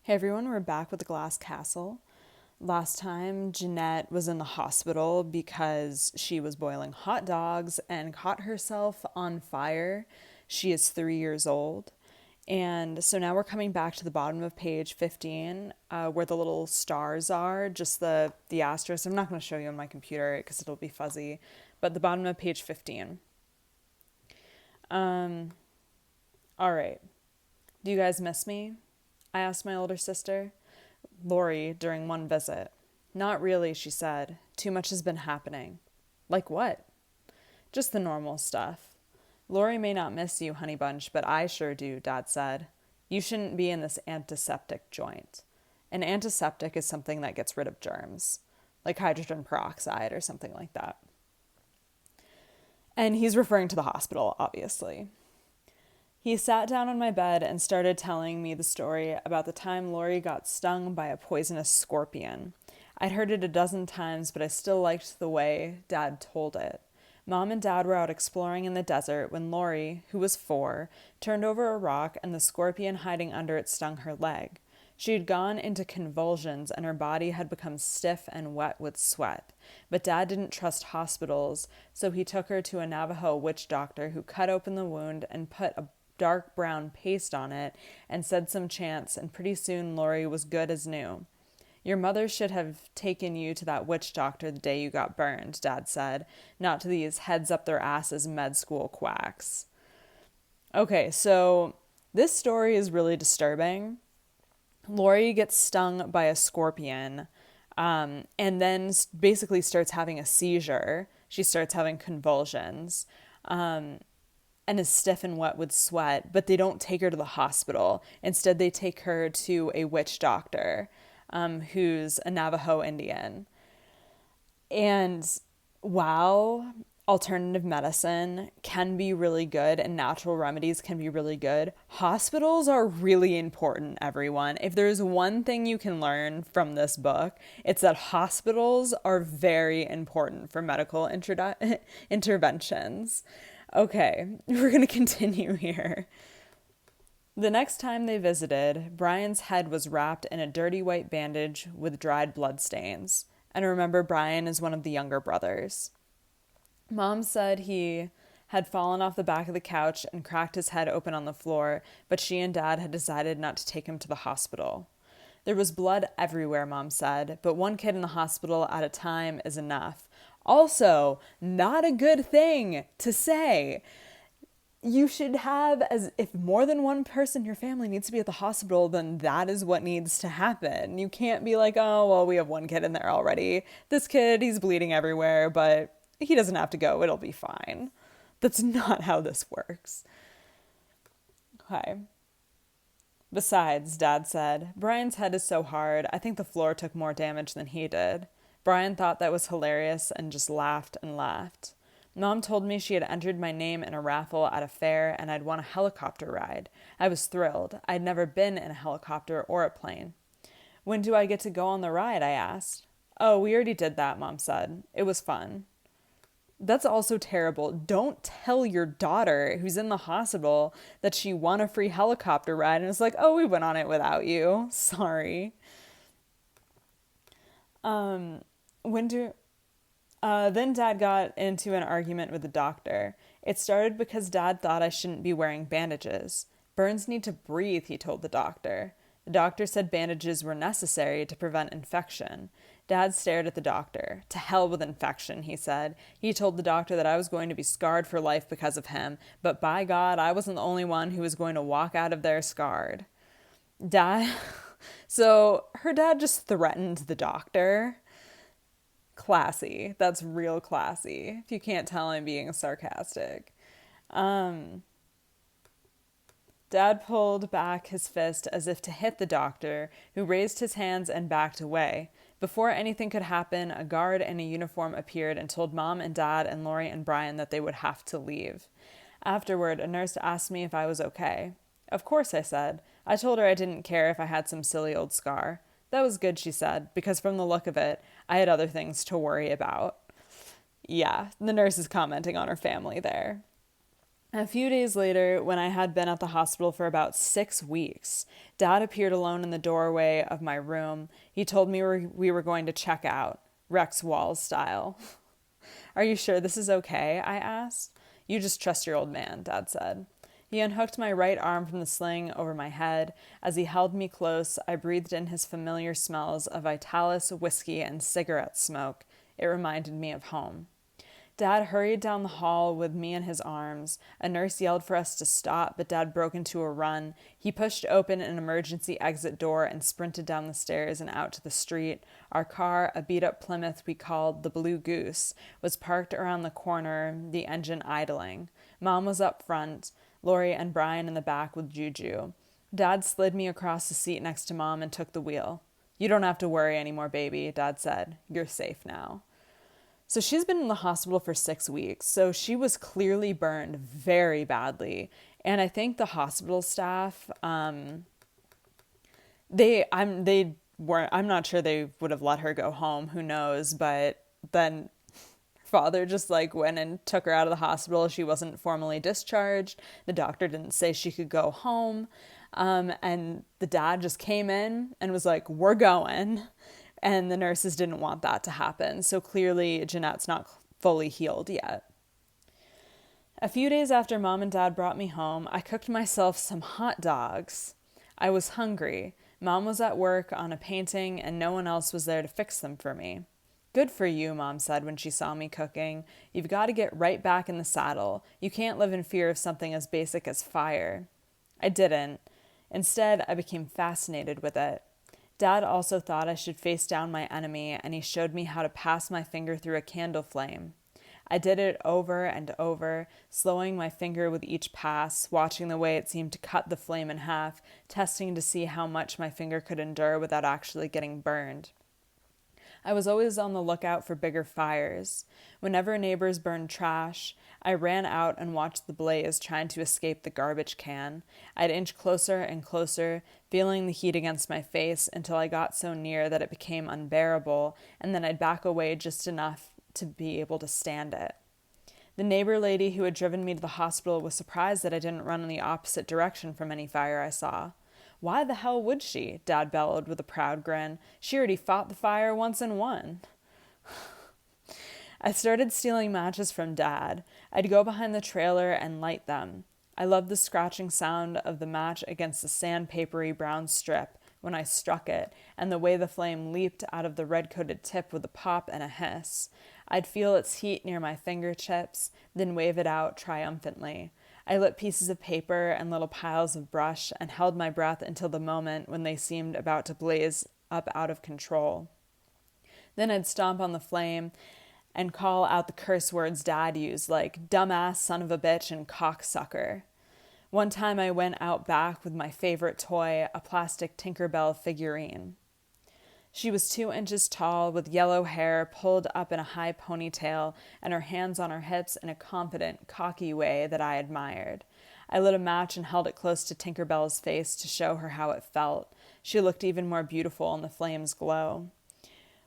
Hey everyone, we're back with the Glass Castle. Last time, Jeanette was in the hospital because she was boiling hot dogs and caught herself on fire. She is 3 years old. And so now we're coming back to the bottom of page 15, where the little stars are, just the asterisk. I'm not going to show you on my computer because it'll be fuzzy, but the bottom of page 15. All right. Do you guys miss me? I asked my older sister, Lori, during one visit. Not really, she said. Too much has been happening. Like what? Just the normal stuff. Lori may not miss you, honey bunch, but I sure do, Dad said. You shouldn't be in this antiseptic joint. An antiseptic is something that gets rid of germs, like hydrogen peroxide or something like that. And he's referring to the hospital, obviously. He sat down on my bed and started telling me the story about the time Lori got stung by a poisonous scorpion. I'd heard it a dozen times, but I still liked the way Dad told it. Mom and Dad were out exploring in the desert when Lori, who was 4, turned over a rock and the scorpion hiding under it stung her leg. She had gone into convulsions and her body had become stiff and wet with sweat. But Dad didn't trust hospitals, so he took her to a Navajo witch doctor who cut open the wound and put a dark brown paste on it and said some chants, and pretty soon Lori was good as new. Your mother should have taken you to that witch doctor the day you got burned, Dad said, not to these heads up their asses med school quacks. Okay, so this story is really disturbing. Lori gets stung by a scorpion and then basically starts having a seizure. She starts having convulsions. And is stiff and wet with sweat, but they don't take her to the hospital. Instead, they take her to a witch doctor who's a Navajo Indian. And while alternative medicine can be really good and natural remedies can be really good, hospitals are really important, everyone. If there's one thing you can learn from this book, it's that hospitals are very important for medical interventions. Okay, we're going to continue here. The next time they visited, Brian's head was wrapped in a dirty white bandage with dried bloodstains. And remember, Brian is one of the younger brothers. Mom said he had fallen off the back of the couch and cracked his head open on the floor, but she and Dad had decided not to take him to the hospital. There was blood everywhere, Mom said, but one kid in the hospital at a time is enough. Also, not a good thing to say. You should have, as if more than one person in your family needs to be at the hospital, then that is what needs to happen. You can't be like, oh, well, we have one kid in there already. This kid, he's bleeding everywhere, but he doesn't have to go. It'll be fine. That's not how this works. Okay. Besides, Dad said, Brian's head is so hard. I think the floor took more damage than he did. Brian thought that was hilarious and just laughed and laughed. Mom told me she had entered my name in a raffle at a fair and I'd won a helicopter ride. I was thrilled. I'd never been in a helicopter or a plane. When do I get to go on the ride? I asked. Oh, we already did that, Mom said. It was fun. That's also terrible. Don't tell your daughter who's in the hospital that she won a free helicopter ride and it's like, oh, we went on it without you. Sorry. Then Dad got into an argument with the doctor. It started because Dad thought I shouldn't be wearing bandages. Burns need to breathe, he told the doctor. The doctor said bandages were necessary to prevent infection. Dad stared at the doctor. To hell with infection, he said. He told the doctor that I was going to be scarred for life because of him, but by God, I wasn't the only one who was going to walk out of there scarred. Dad... So her dad just threatened the doctor. Classy. That's real classy. If you can't tell, I'm being sarcastic. Dad pulled back his fist as if to hit the doctor, who raised his hands and backed away. Before anything could happen, a guard in a uniform appeared and told Mom and Dad and Lori and Brian that they would have to leave. Afterward, a nurse asked me if I was okay. Of course, I said. I told her I didn't care if I had some silly old scar. That was good, she said, because from the look of it, I had other things to worry about. Yeah, the nurse is commenting on her family there. A few days later, when I had been at the hospital for about 6 weeks, Dad appeared alone in the doorway of my room. He told me we were going to check out, Rex Walls style. Are you sure this is okay? I asked. You just trust your old man, Dad said. He unhooked my right arm from the sling over my head. As he held me close, I breathed in his familiar smells of Vitalis, whiskey, and cigarette smoke. It reminded me of home. Dad hurried down the hall with me in his arms. A nurse yelled for us to stop, but Dad broke into a run. He pushed open an emergency exit door and sprinted down the stairs and out to the street. Our car, a beat-up Plymouth we called the Blue Goose, was parked around the corner, the engine idling. Mom was up front, Lori and Brian in the back with Juju. Dad slid me across the seat next to Mom and took the wheel. You don't have to worry anymore, baby, Dad said. You're safe now. So she's been in the hospital for 6 weeks. So she was clearly burned very badly. And I think the hospital staff, I'm not sure they would have let her go home. Who knows? But then father just went and took her out of the hospital. She wasn't formally discharged. The doctor didn't say she could go home. And the dad just came in and was like, we're going. And the nurses didn't want that to happen. So clearly Jeanette's not fully healed yet. A few days after Mom and Dad brought me home, I cooked myself some hot dogs. I was hungry. Mom was at work on a painting and no one else was there to fix them for me. Good for you, Mom said when she saw me cooking. You've got to get right back in the saddle. You can't live in fear of something as basic as fire. I didn't. Instead, I became fascinated with it. Dad also thought I should face down my enemy, and he showed me how to pass my finger through a candle flame. I did it over and over, slowing my finger with each pass, watching the way it seemed to cut the flame in half, testing to see how much my finger could endure without actually getting burned. I was always on the lookout for bigger fires. Whenever neighbors burned trash, I ran out and watched the blaze, trying to escape the garbage can. I'd inch closer and closer, feeling the heat against my face until I got so near that it became unbearable, and then I'd back away just enough to be able to stand it. The neighbor lady who had driven me to the hospital was surprised that I didn't run in the opposite direction from any fire I saw. Why the hell would she? Dad bellowed with a proud grin. She already fought the fire once and won. I started stealing matches from Dad. I'd go behind the trailer and light them. I loved the scratching sound of the match against the sandpapery brown strip when I struck it, and the way the flame leaped out of the red-coated tip with a pop and a hiss. I'd feel its heat near my fingertips, then wave it out triumphantly. I lit pieces of paper and little piles of brush and held my breath until the moment when they seemed about to blaze up out of control. Then I'd stomp on the flame and call out the curse words Dad used, like dumbass, son of a bitch, and cocksucker. One time I went out back with my favorite toy, a plastic Tinkerbell figurine. She was 2 inches tall, with yellow hair pulled up in a high ponytail, and her hands on her hips in a confident, cocky way that I admired. I lit a match and held it close to Tinkerbell's face to show her how it felt. She looked even more beautiful in the flame's glow.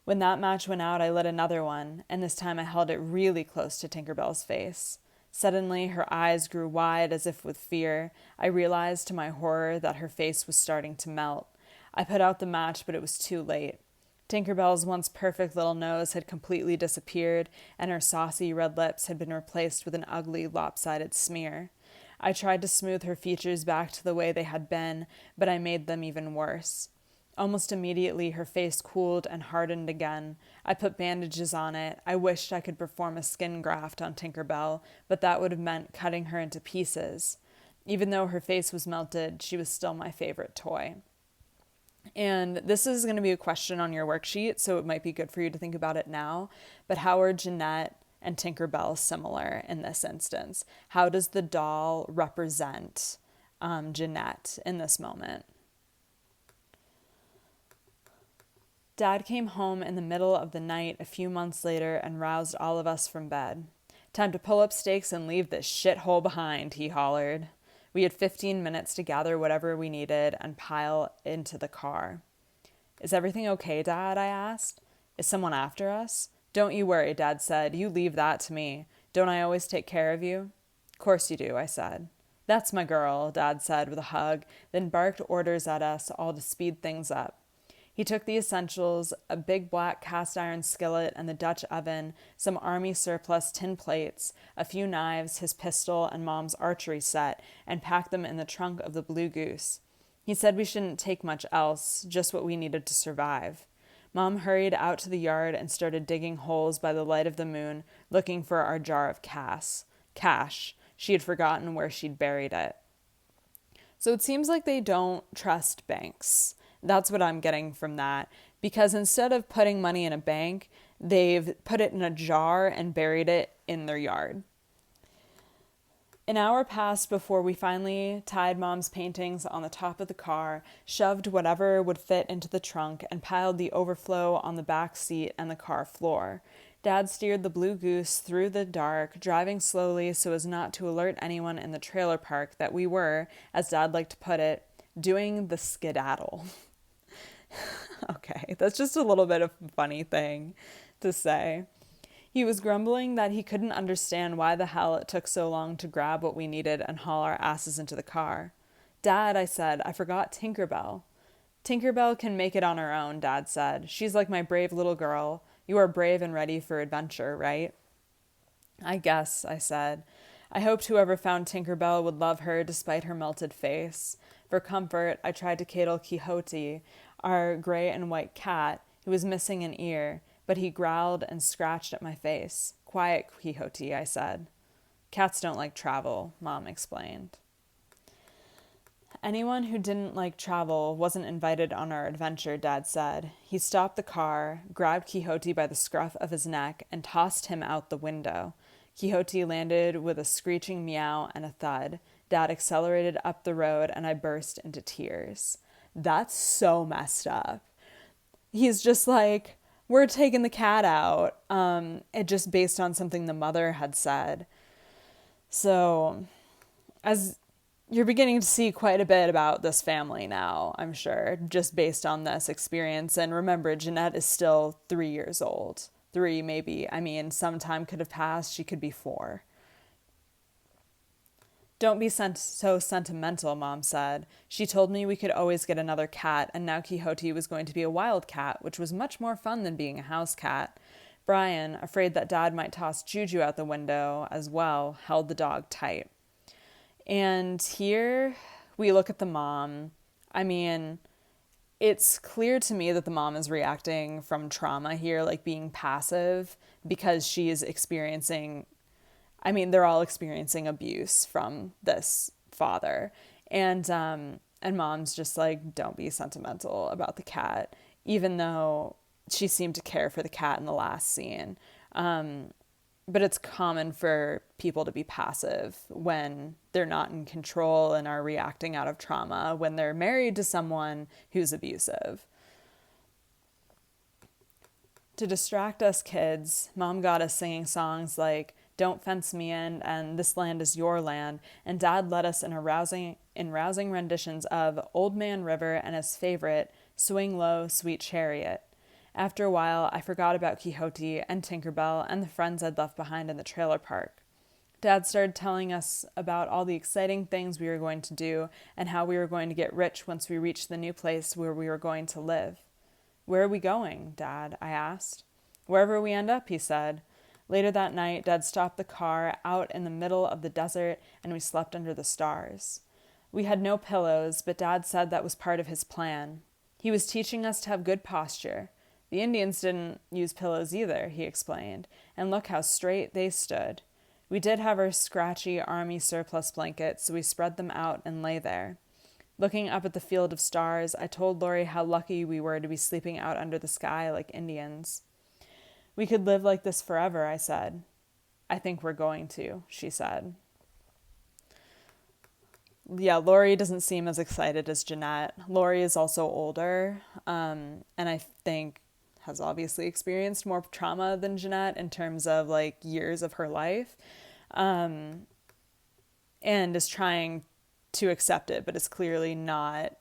When that match went out, I lit another one, and this time I held it really close to Tinkerbell's face. Suddenly, her eyes grew wide as if with fear. I realized to my horror that her face was starting to melt. I put out the match, but it was too late. Tinkerbell's once perfect little nose had completely disappeared, and her saucy red lips had been replaced with an ugly, lopsided smear. I tried to smooth her features back to the way they had been, but I made them even worse. Almost immediately, her face cooled and hardened again. I put bandages on it. I wished I could perform a skin graft on Tinkerbell, but that would have meant cutting her into pieces. Even though her face was melted, she was still my favorite toy. And this is going to be a question on your worksheet, so it might be good for you to think about it now. But how are Jeanette and Tinkerbell similar in this instance? How does the doll represent Jeanette in this moment? Dad came home in the middle of the night a few months later and roused all of us from bed. Time to pull up stakes and leave this shithole behind, he hollered. We had 15 minutes to gather whatever we needed and pile into the car. Is everything okay, Dad? I asked. Is someone after us? Don't you worry, Dad said. You leave that to me. Don't I always take care of you? Course you do, I said. That's my girl, Dad said with a hug, then barked orders at us all to speed things up. He took the essentials, a big black cast iron skillet and the Dutch oven, some army surplus tin plates, a few knives, his pistol, and Mom's archery set, and packed them in the trunk of the Blue Goose. He said we shouldn't take much else, just what we needed to survive. Mom hurried out to the yard and started digging holes by the light of the moon, looking for our jar of cash. She had forgotten where she'd buried it. So it seems like they don't trust banks. That's what I'm getting from that. Because instead of putting money in a bank, they've put it in a jar and buried it in their yard. An hour passed before we finally tied Mom's paintings on the top of the car, shoved whatever would fit into the trunk, and piled the overflow on the back seat and the car floor. Dad steered the Blue Goose through the dark, driving slowly so as not to alert anyone in the trailer park that we were, as Dad liked to put it, doing the skedaddle. Okay, that's just a little bit of a funny thing to say. He was grumbling that he couldn't understand why the hell it took so long to grab what we needed and haul our asses into the car. Dad, I said, I forgot Tinkerbell. Tinkerbell can make it on her own, Dad said. She's like my brave little girl. You are brave and ready for adventure, right? I guess, I said. I hoped whoever found Tinkerbell would love her despite her melted face. For comfort, I tried to cuddle Quixote, our gray and white cat, who was missing an ear, but he growled and scratched at my face. Quiet, Quixote, I said. Cats don't like travel, Mom explained. Anyone who didn't like travel wasn't invited on our adventure, Dad said. He stopped the car, grabbed Quixote by the scruff of his neck, and tossed him out the window. Quixote landed with a screeching meow and a thud. Dad accelerated up the road, and I burst into tears. That's so messed up. He's just like, we're taking the cat out. It just based on something the mother had said. So, as you're beginning to see quite a bit about this family now, I'm sure, just based on this experience. And remember, Jeanette is still 3 years old. 3, maybe. I mean, some time could have passed. She could be 4. Don't be so sentimental, Mom said. She told me we could always get another cat, and now Quixote was going to be a wild cat, which was much more fun than being a house cat. Brian, afraid that Dad might toss Juju out the window as well, held the dog tight. And here we look at the mom. I mean, it's clear to me that the mom is reacting from trauma here, like being passive, because she is experiencing, I mean, they're all experiencing abuse from this father. And Mom's just like, don't be sentimental about the cat, even though she seemed to care for the cat in the last scene. But it's common for people to be passive when they're not in control and are reacting out of trauma when they're married to someone who's abusive. To distract us kids, Mom got us singing songs like Don't Fence Me In and This Land Is Your Land, and Dad led us in rousing renditions of Old Man River and his favorite, Swing Low, Sweet Chariot. After a while, I forgot about Quixote and Tinkerbell and the friends I'd left behind in the trailer park. Dad started telling us about all the exciting things we were going to do and how we were going to get rich once we reached the new place where we were going to live. Where are we going, Dad? I asked. Wherever we end up, he said. Later that night, Dad stopped the car out in the middle of the desert and we slept under the stars. We had no pillows, but Dad said that was part of his plan. He was teaching us to have good posture. The Indians didn't use pillows either, he explained, and look how straight they stood. We did have our scratchy army surplus blankets, so we spread them out and lay there. Looking up at the field of stars, I told Lori how lucky we were to be sleeping out under the sky like Indians. We could live like this forever, I said. I think we're going to, she said. Yeah, Lori doesn't seem as excited as Jeanette. Lori is also older, and I think has obviously experienced more trauma than Jeanette in terms of like years of her life, and is trying to accept it, but is clearly not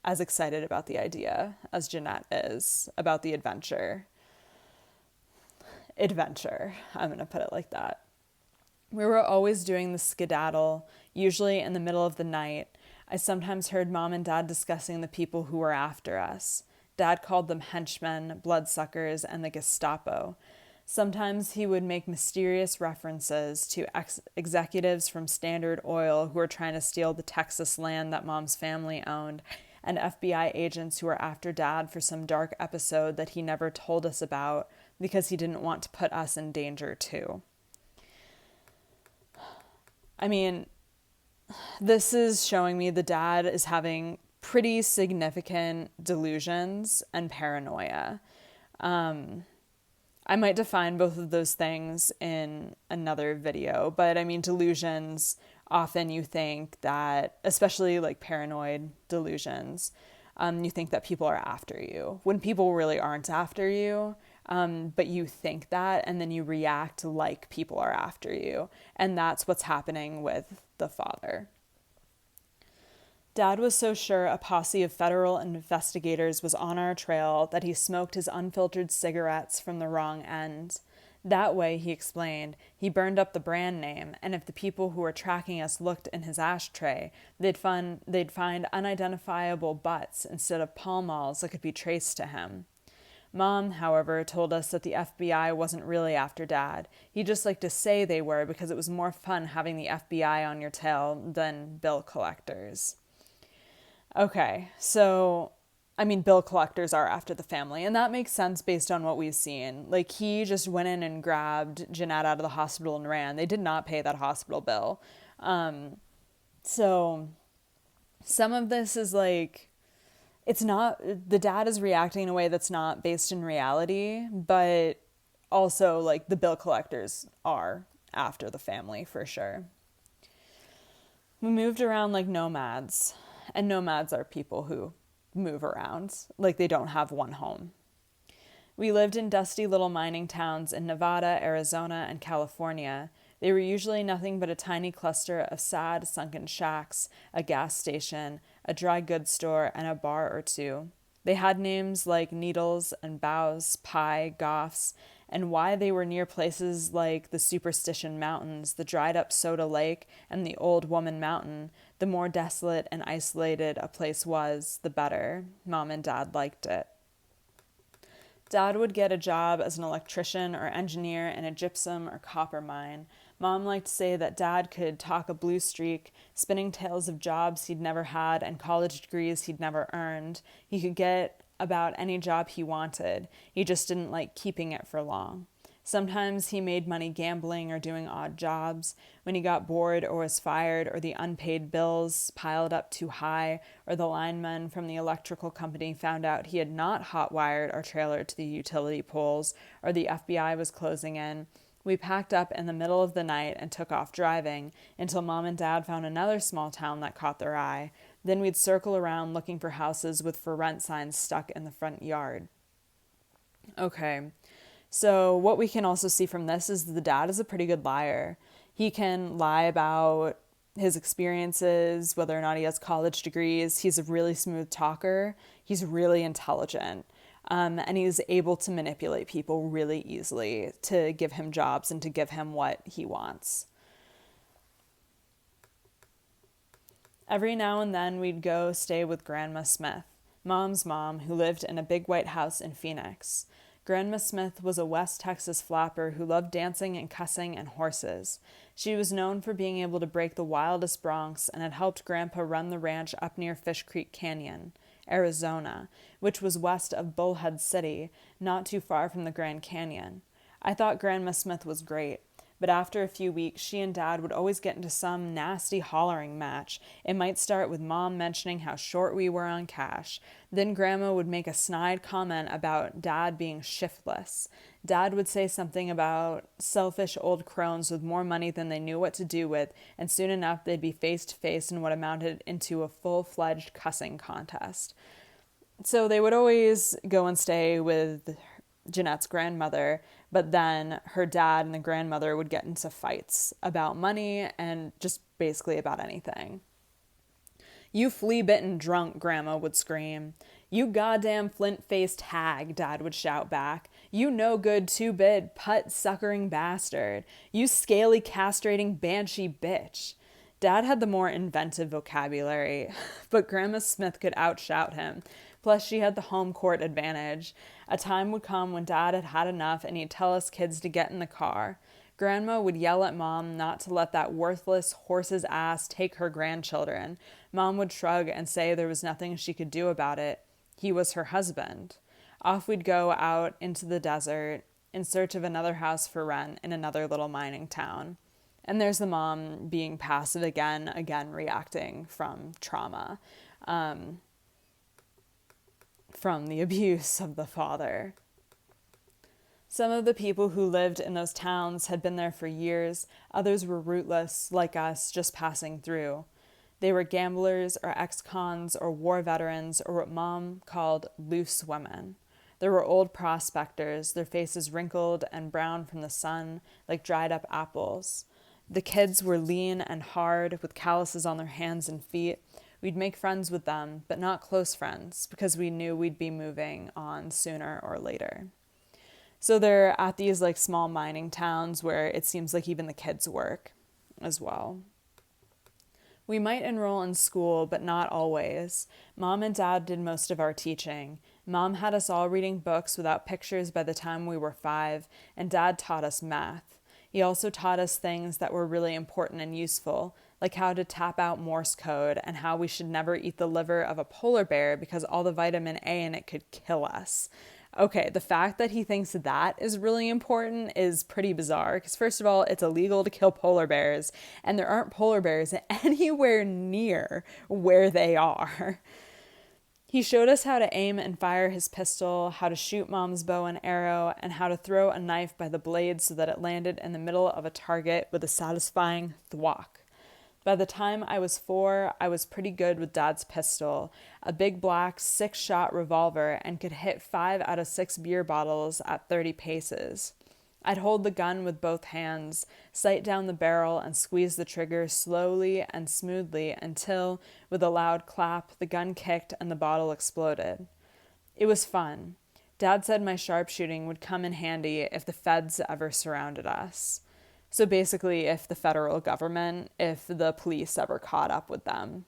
as excited about the idea as Jeanette is about the adventure. I'm going to put it like that. We were always doing the skedaddle, usually in the middle of the night. I sometimes heard Mom and Dad discussing the people who were after us. Dad called them henchmen, bloodsuckers, and the Gestapo. Sometimes he would make mysterious references to executives from Standard Oil who were trying to steal the Texas land that Mom's family owned, and FBI agents who were after Dad for some dark episode that he never told us about because he didn't want to put us in danger too. I mean, this is showing me the dad is having pretty significant delusions and paranoia. I might define both of those things in another video, but I mean, delusions, often you think that, especially like paranoid delusions, you think that people are after you when people really aren't after you. But you think that, and then you react like people are after you. And that's what's happening with the father. Dad was so sure a posse of federal investigators was on our trail that he smoked his unfiltered cigarettes from the wrong end. That way, he explained, he burned up the brand name, and if the people who were tracking us looked in his ashtray, they'd find unidentifiable butts instead of Pall Malls that could be traced to him. Mom, however, told us that the FBI wasn't really after Dad. He just liked to say they were because it was more fun having the FBI on your tail than bill collectors. Okay, so, I mean, bill collectors are after the family, and that makes sense based on what we've seen. Like, he just went in and grabbed Jeanette out of the hospital and ran. They did not pay that hospital bill. So, some of this is like, it's not, the dad is reacting in a way that's not based in reality, but also like the bill collectors are after the family for sure. We moved around like nomads, and nomads are people who move around, like they don't have one home. We lived in dusty little mining towns in Nevada, Arizona, and California. They were usually nothing but a tiny cluster of sad, sunken shacks, a gas station, a dry goods store, and a bar or two. They had names like Needles and Bows, Pie, Goffs, and why they were near places like the Superstition Mountains, the dried-up Soda Lake, and the Old Woman Mountain, the more desolate and isolated a place was, the better. Mom and Dad liked it. Dad would get a job as an electrician or engineer in a gypsum or copper mine. Mom liked to say that Dad could talk a blue streak, spinning tales of jobs he'd never had and college degrees he'd never earned. He could get about any job he wanted. He just didn't like keeping it for long. Sometimes he made money gambling or doing odd jobs. When he got bored or was fired, or the unpaid bills piled up too high, or the linemen from the electrical company found out he had not hot-wired our trailer to the utility poles, or the FBI was closing in, we packed up in the middle of the night and took off driving until Mom and Dad found another small town that caught their eye. Then we'd circle around looking for houses with for rent signs stuck in the front yard. Okay. So what we can also see from this is the dad is a pretty good liar. He can lie about his experiences, whether or not he has college degrees. He's a really smooth talker. He's really intelligent. And he's able to manipulate people really easily to give him jobs and to give him what he wants. Every now and then we'd go stay with Grandma Smith, Mom's mom, who lived in a big white house in Phoenix. Grandma Smith was a West Texas flapper who loved dancing and cussing and horses. She was known for being able to break the wildest broncs and had helped Grandpa run the ranch up near Fish Creek Canyon, Arizona, which was west of Bullhead City, not too far from the Grand Canyon. I thought Grandma Smith was great, but after a few weeks, she and Dad would always get into some nasty hollering match. It might start with Mom mentioning how short we were on cash. Then Grandma would make a snide comment about Dad being shiftless. Dad would say something about selfish old crones with more money than they knew what to do with, and soon enough they'd be face to face in what amounted into a full-fledged cussing contest. So they would always go and stay with Jeanette's grandmother, but then her dad and the grandmother would get into fights about money and just basically about anything. "You flea-bitten drunk," Grandma would scream. "You goddamn flint-faced hag," Dad would shout back. You no good, two-bit, put-suckering bastard. You scaly, castrating banshee bitch. Dad had the more inventive vocabulary, but Grandma Smith could outshout him. Plus, she had the home court advantage. A time would come when Dad had had enough and he'd tell us kids to get in the car. Grandma would yell at Mom not to let that worthless horse's ass take her grandchildren. Mom would shrug and say there was nothing she could do about it. He was her husband. Off we'd go out into the desert in search of another house for rent in another little mining town. And there's the mom being passive again reacting from trauma, from the abuse of the father. Some of the people who lived in those towns had been there for years. Others were rootless, like us, just passing through. They were gamblers or ex-cons or war veterans or what Mom called loose women. There were old prospectors, their faces wrinkled and brown from the sun like dried up apples. The kids were lean and hard, with calluses on their hands and feet. We'd make friends with them, but not close friends, because we knew we'd be moving on sooner or later. So they're at these like small mining towns where it seems like even the kids work as well. We might enroll in school, but not always. Mom and Dad did most of our teaching. Mom had us all reading books without pictures by the time we were 5, and Dad taught us math. He also taught us things that were really important and useful, like how to tap out Morse code and how we should never eat the liver of a polar bear because all the vitamin A in it could kill us. Okay, the fact that he thinks that is really important is pretty bizarre because, first of all, it's illegal to kill polar bears, and there aren't polar bears anywhere near where they are. He showed us how to aim and fire his pistol, how to shoot Mom's bow and arrow, and how to throw a knife by the blade so that it landed in the middle of a target with a satisfying thwack. By the time I was 4, I was pretty good with Dad's pistol, a big black 6-shot revolver, and could hit 5 out of 6 beer bottles at 30 paces. I'd hold the gun with both hands, sight down the barrel, and squeeze the trigger slowly and smoothly until, with a loud clap, the gun kicked and the bottle exploded. It was fun. Dad said my sharpshooting would come in handy if the feds ever surrounded us. So basically, if the federal government, if the police ever caught up with them,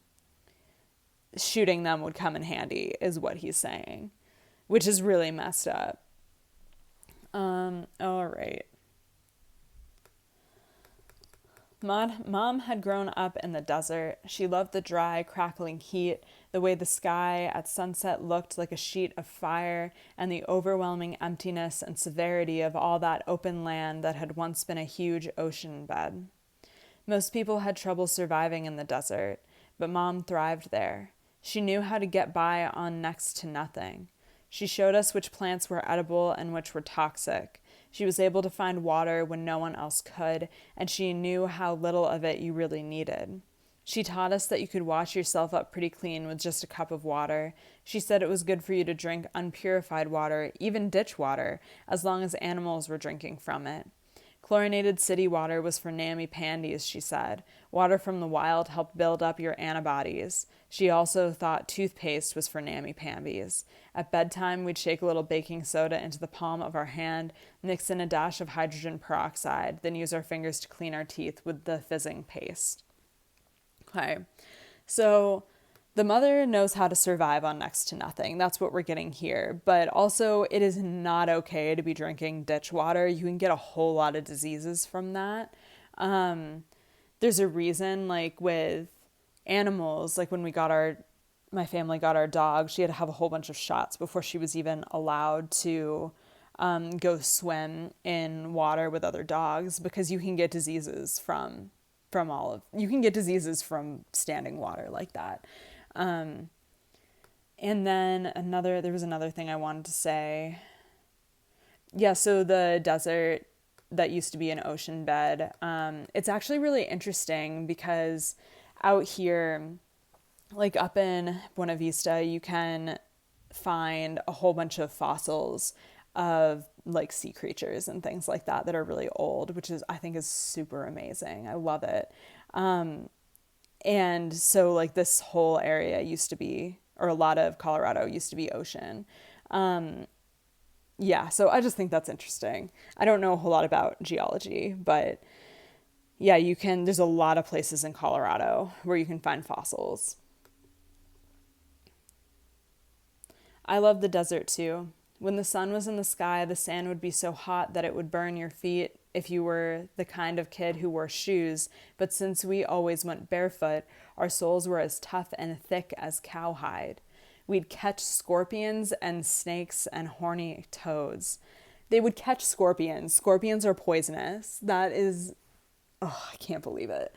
shooting them would come in handy, is what he's saying, which is really messed up. All right. Mom had grown up in the desert. She loved the dry, crackling heat, the way the sky at sunset looked like a sheet of fire, and the overwhelming emptiness and severity of all that open land that had once been a huge ocean bed. Most people had trouble surviving in the desert, but Mom thrived there. She knew how to get by on next to nothing. She showed us which plants were edible and which were toxic. She was able to find water when no one else could, and she knew how little of it you really needed. She taught us that you could wash yourself up pretty clean with just a cup of water. She said it was good for you to drink unpurified water, even ditch water, as long as animals were drinking from it. Chlorinated city water was for namby-pambies, she said. Water from the wild helped build up your antibodies. She also thought toothpaste was for namby-pambies. At bedtime, we'd shake a little baking soda into the palm of our hand, mix in a dash of hydrogen peroxide, then use our fingers to clean our teeth with the fizzing paste. Okay, so the mother knows how to survive on next to nothing. That's what we're getting here. But also, it is not okay to be drinking ditch water. You can get a whole lot of diseases from that. There's a reason, like with animals, like when my family got our dog, she had to have a whole bunch of shots before she was even allowed to go swim in water with other dogs, because you can get diseases from standing water like that. And then there was another thing I wanted to say. Yeah, so the desert that used to be an ocean bed, it's actually really interesting because out here, like up in Buena Vista, you can find a whole bunch of fossils of like sea creatures and things like that are really old, which I think is super amazing. I love it. And so like this whole area used to be, or a lot of Colorado used to be ocean. Yeah, so I just think that's interesting. I don't know a whole lot about geology, but yeah, there's a lot of places in Colorado where you can find fossils. I love the desert too. When the sun was in the sky, the sand would be so hot that it would burn your feet if you were the kind of kid who wore shoes, but since we always went barefoot, our soles were as tough and thick as cowhide. We'd catch scorpions and snakes and horny toads. They would catch scorpions. Scorpions are poisonous. That is, oh, I can't believe it.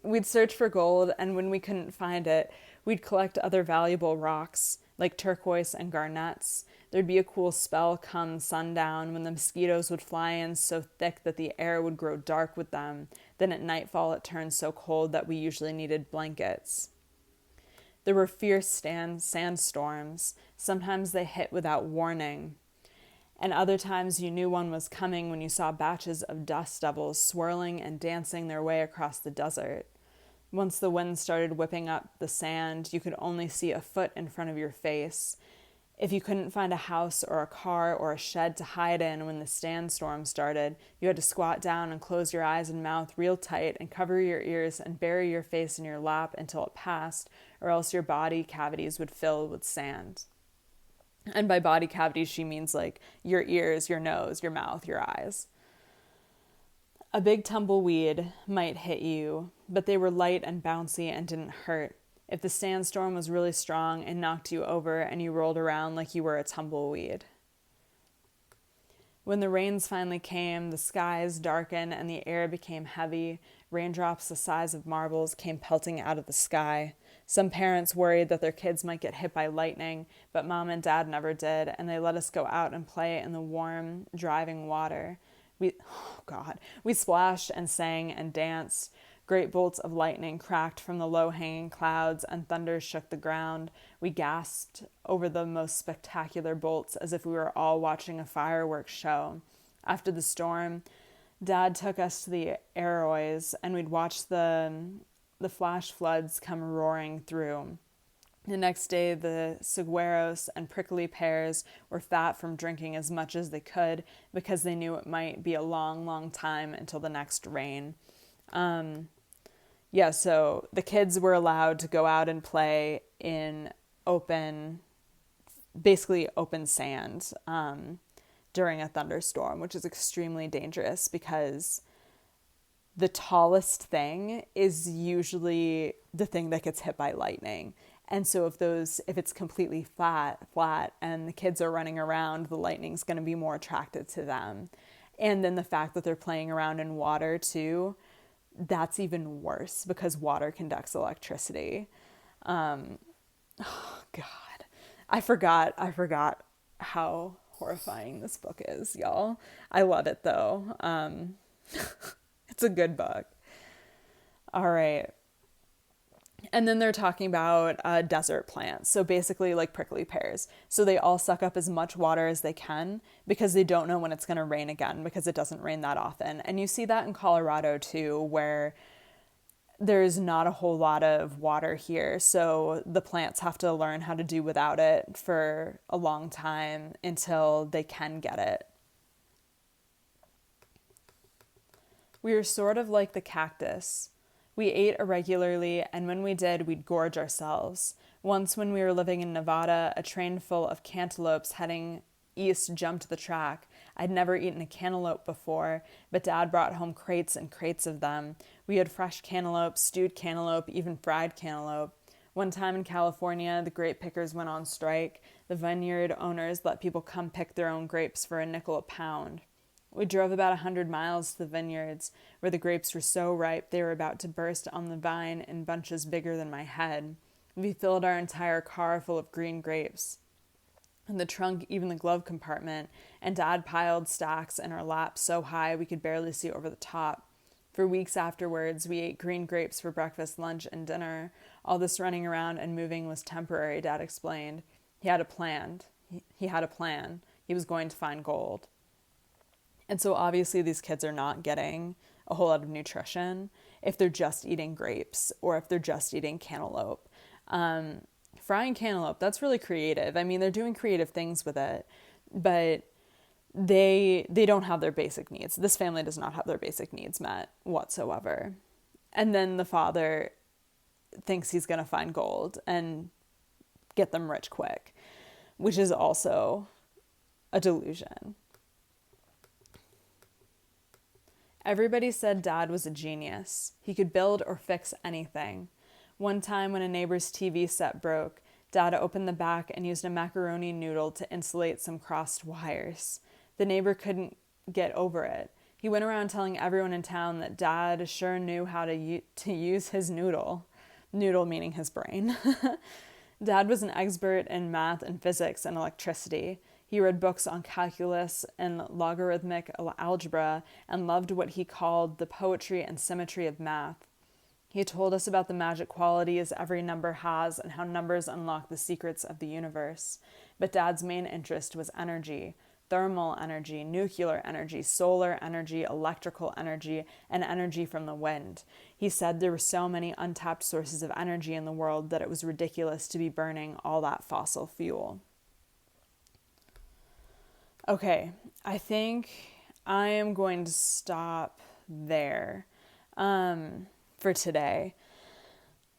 We'd search for gold, and when we couldn't find it, we'd collect other valuable rocks like turquoise and garnets. There'd be a cool spell come sundown when the mosquitoes would fly in so thick that the air would grow dark with them. Then at nightfall, it turned so cold that we usually needed blankets. There were fierce sandstorms. Sometimes they hit without warning. And other times you knew one was coming when you saw batches of dust devils swirling and dancing their way across the desert. Once the wind started whipping up the sand, you could only see a foot in front of your face. If you couldn't find a house or a car or a shed to hide in when the sandstorm started, you had to squat down and close your eyes and mouth real tight and cover your ears and bury your face in your lap until it passed, or else your body cavities would fill with sand. And by body cavities, she means like your ears, your nose, your mouth, your eyes. A big tumbleweed might hit you, but they were light and bouncy and didn't hurt. If the sandstorm was really strong, it knocked you over and you rolled around like you were a tumbleweed. When the rains finally came, the skies darkened and the air became heavy. Raindrops the size of marbles came pelting out of the sky. Some parents worried that their kids might get hit by lightning, but Mom and Dad never did, and they let us go out and play in the warm, driving water. We splashed and sang and danced. Great bolts of lightning cracked from the low-hanging clouds, and thunder shook the ground. We gasped over the most spectacular bolts as if we were all watching a fireworks show. After the storm, Dad took us to the Arroys, and we'd watch the flash floods come roaring through. The next day, the saguaros and prickly pears were fat from drinking as much as they could because they knew it might be a long, long time until the next rain. So the kids were allowed to go out and play in basically open sand during a thunderstorm, which is extremely dangerous because the tallest thing is usually the thing that gets hit by lightning. And so if it's completely flat and the kids are running around, the lightning's going to be more attracted to them. And then the fact that they're playing around in water too, that's even worse because water conducts electricity. Oh God, I forgot how horrifying this book is, y'all. I love it though. It's a good book. All right. And then they're talking about desert plants. So basically like prickly pears. So they all suck up as much water as they can because they don't know when it's going to rain again because it doesn't rain that often. And you see that in Colorado too, where there's not a whole lot of water here. So the plants have to learn how to do without it for a long time until they can get it. We were sort of like the cactus. We ate irregularly, and when we did, we'd gorge ourselves. Once when we were living in Nevada, a train full of cantaloupes heading east jumped the track. I'd never eaten a cantaloupe before, but Dad brought home crates and crates of them. We had fresh cantaloupe, stewed cantaloupe, even fried cantaloupe. One time in California, the grape pickers went on strike. The vineyard owners let people come pick their own grapes for $0.05 a pound. We drove about 100 miles to the vineyards, where the grapes were so ripe they were about to burst on the vine in bunches bigger than my head. We filled our entire car full of green grapes. In the trunk, even the glove compartment, and Dad piled stacks in our laps so high we could barely see over the top. For weeks afterwards, we ate green grapes for breakfast, lunch, and dinner. All this running around and moving was temporary, Dad explained. He had a plan. He had a plan. He was going to find gold. And so obviously these kids are not getting a whole lot of nutrition if they're just eating grapes or if they're just eating cantaloupe. Frying cantaloupe, that's really creative. I mean, they're doing creative things with it. but they don't have their basic needs. This family does not have their basic needs met whatsoever. And then the father thinks he's going to find gold and get them rich quick, which is also a delusion. Everybody said Dad was a genius. He could build or fix anything. One time when a neighbor's TV set broke, Dad opened the back and used a macaroni noodle to insulate some crossed wires. The neighbor couldn't get over it. He went around telling everyone in town that Dad sure knew how to use his noodle. Noodle meaning his brain. Dad was an expert in math and physics and electricity. He read books on calculus and logarithmic algebra and loved what he called the poetry and symmetry of math. He told us about the magic qualities every number has and how numbers unlock the secrets of the universe. But Dad's main interest was energy. Thermal energy, nuclear energy, solar energy, electrical energy, and energy from the wind. He said there were so many untapped sources of energy in the world that it was ridiculous to be burning all that fossil fuel. Okay, I think I am going to stop there for today.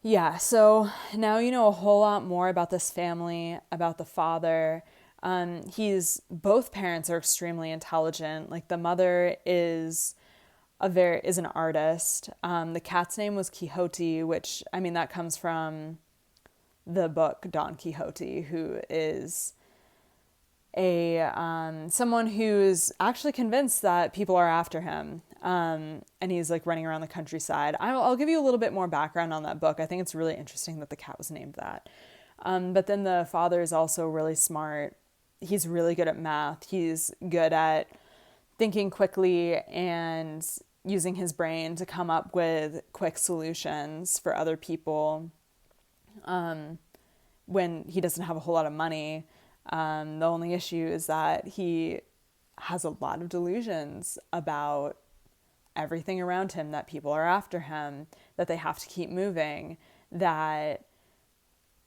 Yeah, so now you know a whole lot more about this family, about the father. Both parents are extremely intelligent. Like the mother is an artist. The cat's name was Quixote, which, I mean, that comes from the book Don Quixote, who is someone who's actually convinced that people are after him. And he's like running around the countryside. I'll give you a little bit more background on that book. I think it's really interesting that the cat was named that. But then the father is also really smart. He's really good at math. He's good at thinking quickly and using his brain to come up with quick solutions for other people. When he doesn't have a whole lot of money, the only issue is that he has a lot of delusions about everything around him, that people are after him, that they have to keep moving, that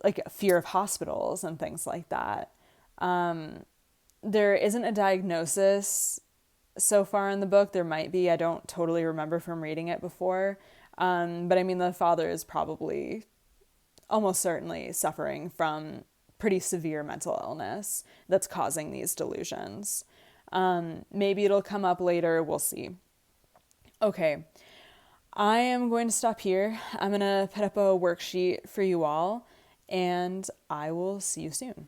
like fear of hospitals and things like that. There isn't a diagnosis so far in the book. There might be. I don't totally remember from reading it before. But I mean, the father is probably almost certainly suffering from pretty severe mental illness that's causing these delusions. Maybe it'll come up later. We'll see. Okay. I am going to stop here. I'm going to put up a worksheet for you all, and I will see you soon.